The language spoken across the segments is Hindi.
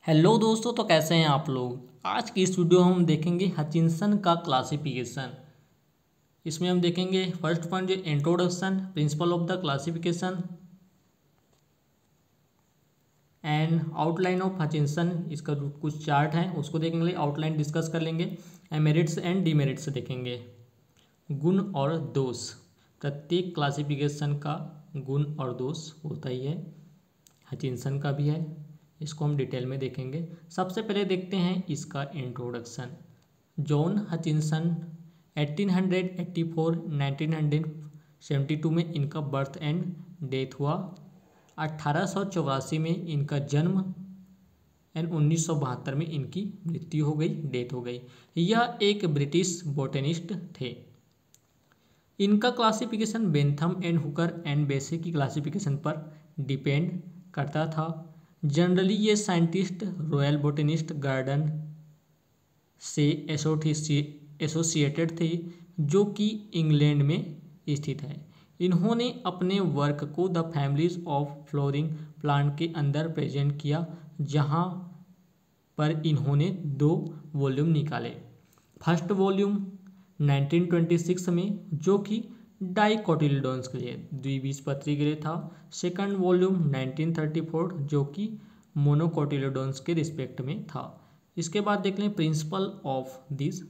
हेलो दोस्तों, तो कैसे हैं आप लोग। आज की इस वीडियो में हम देखेंगे हचिंसन का क्लासिफिकेशन। इसमें हम देखेंगे फर्स्ट पॉइंट जो introduction, principle of the classification and outline of Hutchinson. इसका जो कुछ चार्ट है उसको देखेंगे, आउटलाइन डिस्कस कर लेंगे, मेरिट्स एंड डीमेरिट्स देखेंगे। गुण और दोष, प्रत्येक क्लासिफिकेशन का गुण और दोष होता ही है, हचिंसन का भी है। इसको हम डिटेल में देखेंगे। सबसे पहले देखते हैं इसका इंट्रोडक्शन। जॉन हचिंसन 1884-1972 में इनका बर्थ एंड डेथ हुआ। 1884 में इनका जन्म एंड 1972 में इनकी मृत्यु हो गई, डेथ हो गई। यह एक ब्रिटिश बोटेनिस्ट थे। इनका classification Bentham and Hooker and बेसे की क्लासिफिकेशन पर डिपेंड करता था। जनरली ये साइंटिस्ट रॉयल बोटेनिस्ट गार्डन से एसोसिएटेड थे, जो कि इंग्लैंड में स्थित है। इन्होंने अपने वर्क को the families of flowering plant के अंदर प्रेजेंट किया, जहां पर इन्होंने 2 वॉल्यूम निकाले। फर्स्ट वॉल्यूम 1926 में, जो कि डाइकोटिलेडोन्स के लिए, द्विबीजपत्री के लिए था। सेकंड वॉल्यूम 1934, जो कि मोनोकोटिलेडोन्स के रिस्पेक्ट में था। इसके बाद देख लें प्रिंसिपल ऑफ दिस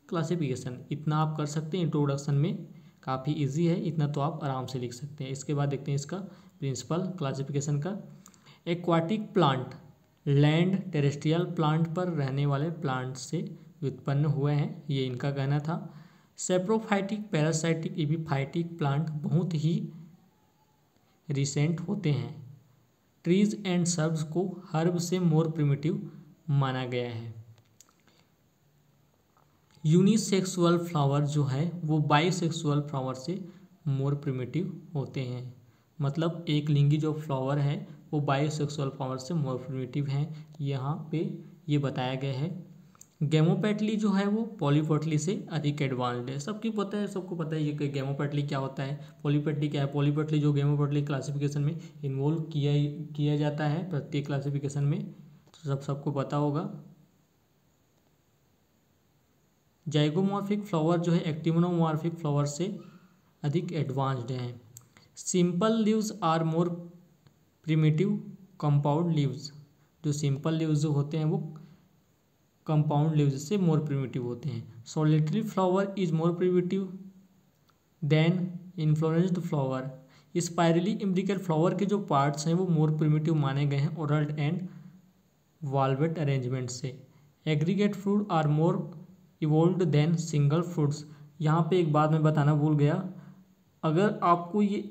क्लासिफिकेशन। इतना आप कर सकते हैं, इंट्रोडक्शन में काफ़ी इजी है, इतना तो आप आराम से लिख सकते हैं। इसके बाद देखते हैं इसका प्रिंसिपल क्लासिफिकेशन का। Aquatic plant, land terrestrial plant पर रहने वाले प्लांट से उत्पन्न हुए हैं, ये इनका कहना था। सेप्रोफाइटिक, पैरासाइटिक, एपिफाइटिक प्लांट बहुत ही रिसेंट होते हैं। ट्रीज एंड सर्ब्स को हर्ब से मोर प्रिमिटिव माना गया है। यूनिसेक्सुअल फ्लावर जो है वो बाइसेक्सुअल फ्लावर से मोर प्रिमिटिव होते हैं। मतलब एक लिंगी जो फ्लावर है वो बाइसेक्सुअल फ्लावर से मोर प्रिमिटिव है, यहाँ पे ये बताया गया है। गेमोपेटली जो है वो पॉलीपेटली से अधिक एडवांस्ड है। सबको पता है ये कि गेमोपेटली क्या होता है, पॉलीपेटली क्या है। पॉलीपेटली जो गेमोपेटली क्लासिफिकेशन में इन्वॉल्व किया जाता है प्रत्येक क्लासिफिकेशन में, तो सबको पता होगा। जाइगोमॉर्फिक फ्लावर जो है एक्टिनोमॉर्फिक फ्लावर से अधिक एडवांस्ड है। Simple leaves are more primitive compound leaves, जो सिंपल लीव्स जो होते हैं वो कंपाउंड लीव्स से मोर प्रिमिटिव होते हैं। Solitary flower is more primitive than inflorescent flower. Spirally imbricate flower के जो पार्ट्स हैं वो मोर प्रिमिटिव माने गए हैं ओरल एंड वाल्वेट अरेंजमेंट से। Aggregate fruit are more evolved than single fruits. यहाँ पे एक बात मैं बताना भूल गया, अगर आपको ये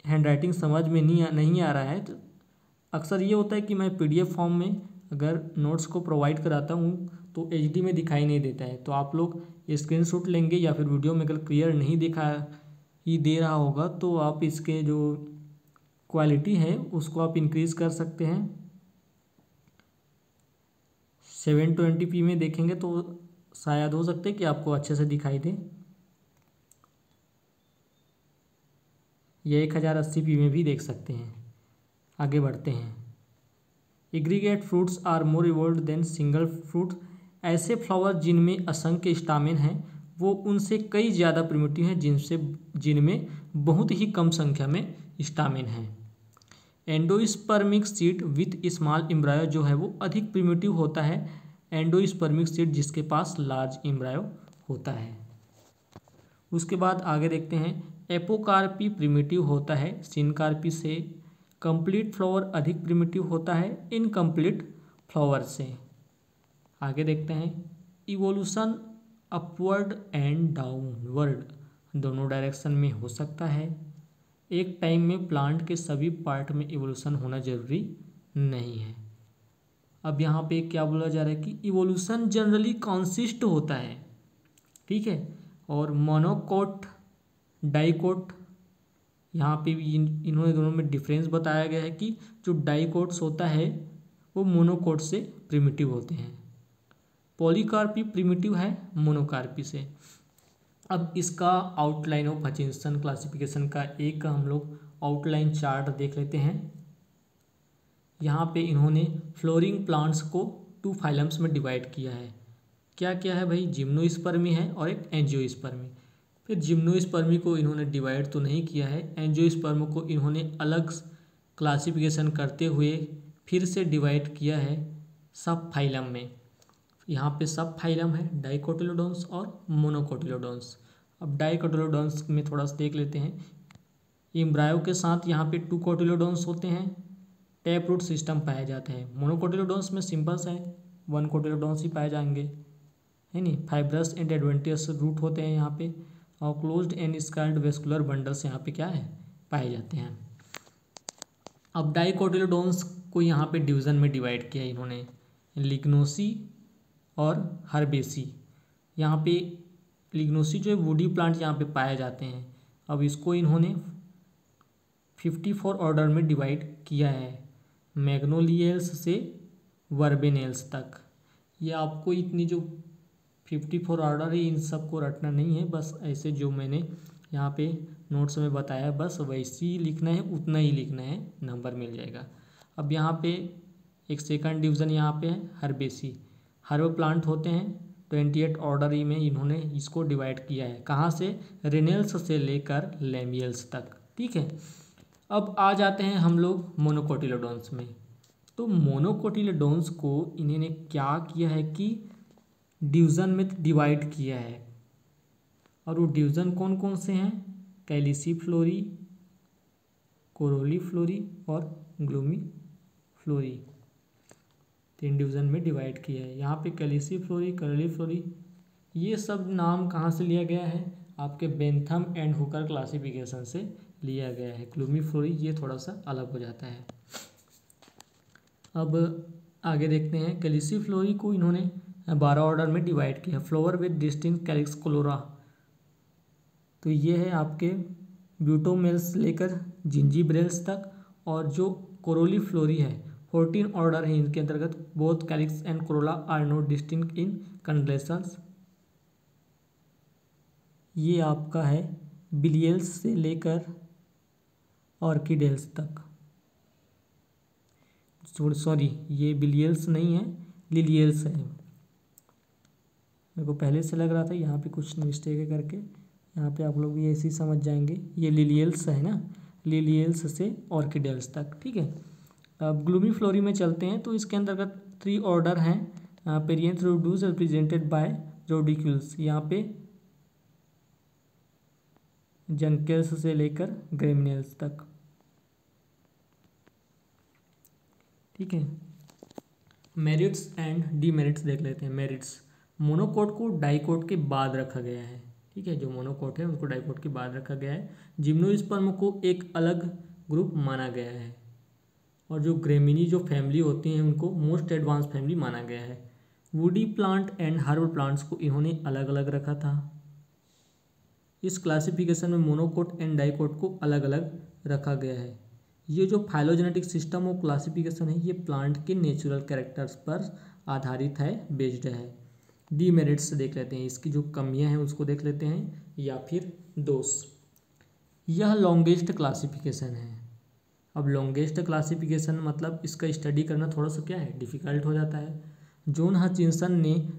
हैंडराइटिंग समझ में नहीं आ रहा है तो अक्सर ये होता है कि मैं PDF फॉर्म में अगर नोट्स को प्रोवाइड कराता हूँ तो HD में दिखाई नहीं देता है, तो आप लोग स्क्रीनशॉट लेंगे या फिर वीडियो में अगर क्लियर नहीं ही दे रहा होगा तो आप इसके जो क्वालिटी है उसको आप इंक्रीज़ कर सकते हैं। 720p में देखेंगे तो शायद हो सकता है कि आपको अच्छे से दिखाई दे, या 1080p में भी देख सकते हैं। आगे बढ़ते हैं। Aggregate fruits are more evolved than single fruit. ऐसे फ्लावर जिनमें असंख्य स्टामेन हैं वो उनसे कई ज़्यादा प्रिमिटिव हैं जिनमें बहुत ही कम संख्या में स्टामेन हैं। Endospermic seed with small embryo जो है वो अधिक प्रिमिटिव होता है। एंडोस्पर्मिक सीड जिसके पास लार्ज एम्ब्रायो होता है। उसके बाद आगे देखते हैं। एपोकार्पी प्रिमिटिव होता है सिनकार्पी से। कंप्लीट फ्लावर अधिक प्रिमिटिव होता है इनकम्प्लीट फ्लावर से। आगे देखते हैं। इवोल्यूशन अपवर्ड एंड डाउनवर्ड दोनों डायरेक्शन में हो सकता है। एक टाइम में प्लांट के सभी पार्ट में इवोल्यूशन होना जरूरी नहीं है। अब यहाँ पे क्या बोला जा रहा है कि इवोल्यूशन जनरली कंसिस्ट होता है, ठीक है, और मोनोकोट डाइकोट, यहाँ पे भी इन्होंने दोनों में डिफरेंस बताया गया है कि जो डाइकोट्स होता है वो मोनोकोट से प्रिमिटिव होते हैं। पॉलीकार्पी प्रिमिटिव है मोनोकार्पी से। अब इसका आउटलाइन ऑफ हचिंसन क्लासिफिकेशन का एक हम लोग आउटलाइन चार्ट देख लेते हैं। यहाँ पे इन्होंने फ्लोरिंग प्लांट्स को 2 फाइलम्स में डिवाइड किया है। क्या क्या है भाई, जिम्नोस्पर्मी है और एक एंजियोस्पर्मी। फिर जिम्नोस्पर्मी को इन्होंने डिवाइड तो नहीं किया है, एंजियोस्पर्म को इन्होंने अलग क्लासिफिकेशन करते हुए फिर से डिवाइड किया है सब फाइलम में। यहाँ पे सब फाइलम है डाइकोटिलोडोन्स और मोनोकोटिलोडोन्स। अब डाइकोटिलोडोन्स में थोड़ा सा देख लेते हैं। एम्ब्रायो के साथ यहाँ पे 2 कोटिलोडोन्स होते हैं, टैप रूट सिस्टम पाए जाते हैं। मोनोकोटिलोडोन्स में सिंपल सा है, 1 कोटिलोडोन्स ही पाए जाएंगे, है नहीं। फाइब्रस एंड एडवेंटियस रूट होते हैं यहाँ पे, और closed end scaled vascular bundles यहाँ पे क्या है, पाए जाते हैं। अब डाइकोटिलोडोन्स को यहाँ पे डिवीज़न में डिवाइड किया है इन्होंने, लिग्नोसी और हर्बेसी। यहाँ पे लिग्नोसी जो है वुडी प्लांट यहाँ पे पाए जाते हैं। अब इसको इन्होंने 54 ऑर्डर में डिवाइड किया है, मैग्नोलियल्स से वर्बेनेल्स तक। ये आपको इतनी जो 54 ऑर्डर है इन सबको रटना नहीं है, बस ऐसे जो मैंने यहाँ पे नोट्स में बताया बस वैसे ही लिखना है, उतना ही लिखना है, नंबर मिल जाएगा। अब यहाँ पे एक सेकंड डिवीज़न यहाँ पे है हर्बेसी। हर्ब प्लांट होते हैं, 28 ऑर्डर ही में इन्होंने इसको डिवाइड किया है। कहाँ से, रेनेल्स से लेकर लेमियल्स तक, ठीक है। अब आ जाते हैं हम लोग मोनोकोटिलोडोन्स में। तो मोनोकोटिलोडोन्स को इन्होंने क्या किया है कि डिवीज़न में डिवाइड किया है, और वो डिवीज़न कौन कौन से हैं, कैलिसिफ्लोरी, कोरोलीफ्लोरी और ग्लूमीफ्लोरी, 3 डिवीज़न में डिवाइड किया है। यहाँ पे कैलिसिफ्लोरी, कोरोलीफ्लोरी, ये सब नाम कहाँ से लिया गया है, आपके बेंथम एंड हुकर क्लासिफिकेशन से लिया गया है। ग्लूमीफ्लोरी ये थोड़ा सा अलग हो जाता है। अब आगे देखते हैं, कैलिसिफ्लोरी को इन्होंने 12 ऑर्डर में डिवाइड किया। Flower with distinct calyx cholera, तो ये है आपके ब्यूटोमेल्स लेकर जिंजीब्रेल्स तक। और जो कोरोलीफ्लोरी है 14 ऑर्डर है इनके अंतर्गत, both calyx and corolla are not distinct in conditions. ये आपका है बिलियल्स से लेकर ऑर्किडेल्स तक, सॉरी ये बिलियल्स नहीं है, लिलियल्स है। मेरे को पहले से लग रहा था, यहाँ पे कुछ मिस्टेक है करके, यहाँ पे आप लोग भी ऐसे ही समझ जाएंगे। ये लिलियल्स है ना, लिलियल्स से ऑर्किडेल्स तक, ठीक है। अब ग्लूमीफ्लोरी में चलते हैं, तो इसके अंतर्गत 3 ऑर्डर हैं, पेरिएंथ्रोडूस रिप्रेजेंटेड बाय रोडिक्यूल्स। यहाँ पे जनकेल्स से लेकर ग्रेमिनेल्स तक, ठीक है। मेरिट्स एंड डीमेरिट्स देख लेते हैं। मेरिट्स, मोनोकोट को डाइकोट के बाद रखा गया है, ठीक है। जो मोनोकोट है उनको डाइकोट के बाद रखा गया है। जिम्नोस्पर्म को एक अलग ग्रुप माना गया है, और जो ग्रेमिनी जो फैमिली होती हैं उनको मोस्ट एडवांस फैमिली माना गया है। Woody plant and herb plants को इन्होंने अलग अलग रखा था। इस क्लासिफिकेशन में मोनोकोट एंड डाइकोट को अलग अलग रखा गया है। ये जो फाइलोजेनेटिक सिस्टम और क्लासिफिकेशन है ये प्लांट के नेचुरल कैरेक्टर्स पर आधारित है, बेस्ड है। डीमेरिट्स देख लेते हैं, इसकी जो कमियां हैं उसको देख लेते हैं, या फिर दोष। यह लॉन्गेस्ट क्लासिफिकेशन है। अब लॉन्गेस्ट क्लासिफिकेशन मतलब इसका स्टडी करना थोड़ा सा क्या है, डिफ़िकल्ट हो जाता है। जॉन हचिंसन ने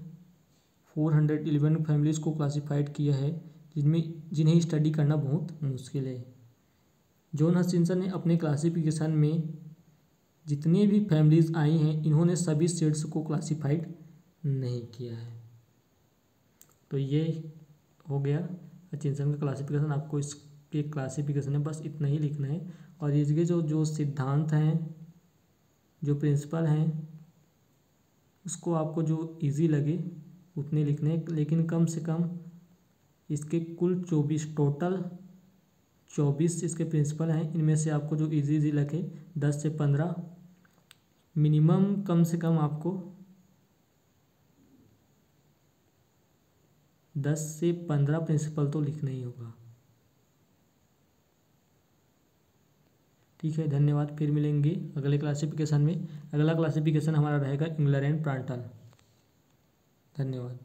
411 फैमिलीज़ को क्लासिफाइड किया है, जिन्हें स्टडी करना बहुत मुश्किल है। जॉन हचिंसन ने अपने क्लासिफिकेशन में जितनी भी फैमिलीज़ आई हैं इन्होंने सभी सीड्स को क्लासिफाइड नहीं किया है। तो ये हो गया हचिंसन का क्लासिफिकेशन। आपको इसके क्लासिफिकेशन है बस इतना ही लिखना है, और इसके जो सिद्धांत हैं, जो प्रिंसिपल हैं, उसको आपको जो इजी लगे उतने लिखने हैं। लेकिन कम से कम इसके कुल 24 टोटल 24 इसके प्रिंसिपल हैं, इनमें से आपको जो इजी लगे 10 से 15 मिनिमम, कम से कम आपको 10 से 15 प्रिंसिपल तो लिखना ही होगा, ठीक है। धन्यवाद, फिर मिलेंगे अगले क्लासिफिकेशन में। अगला क्लासिफिकेशन हमारा रहेगा इंग्लैंड प्लांटल। धन्यवाद।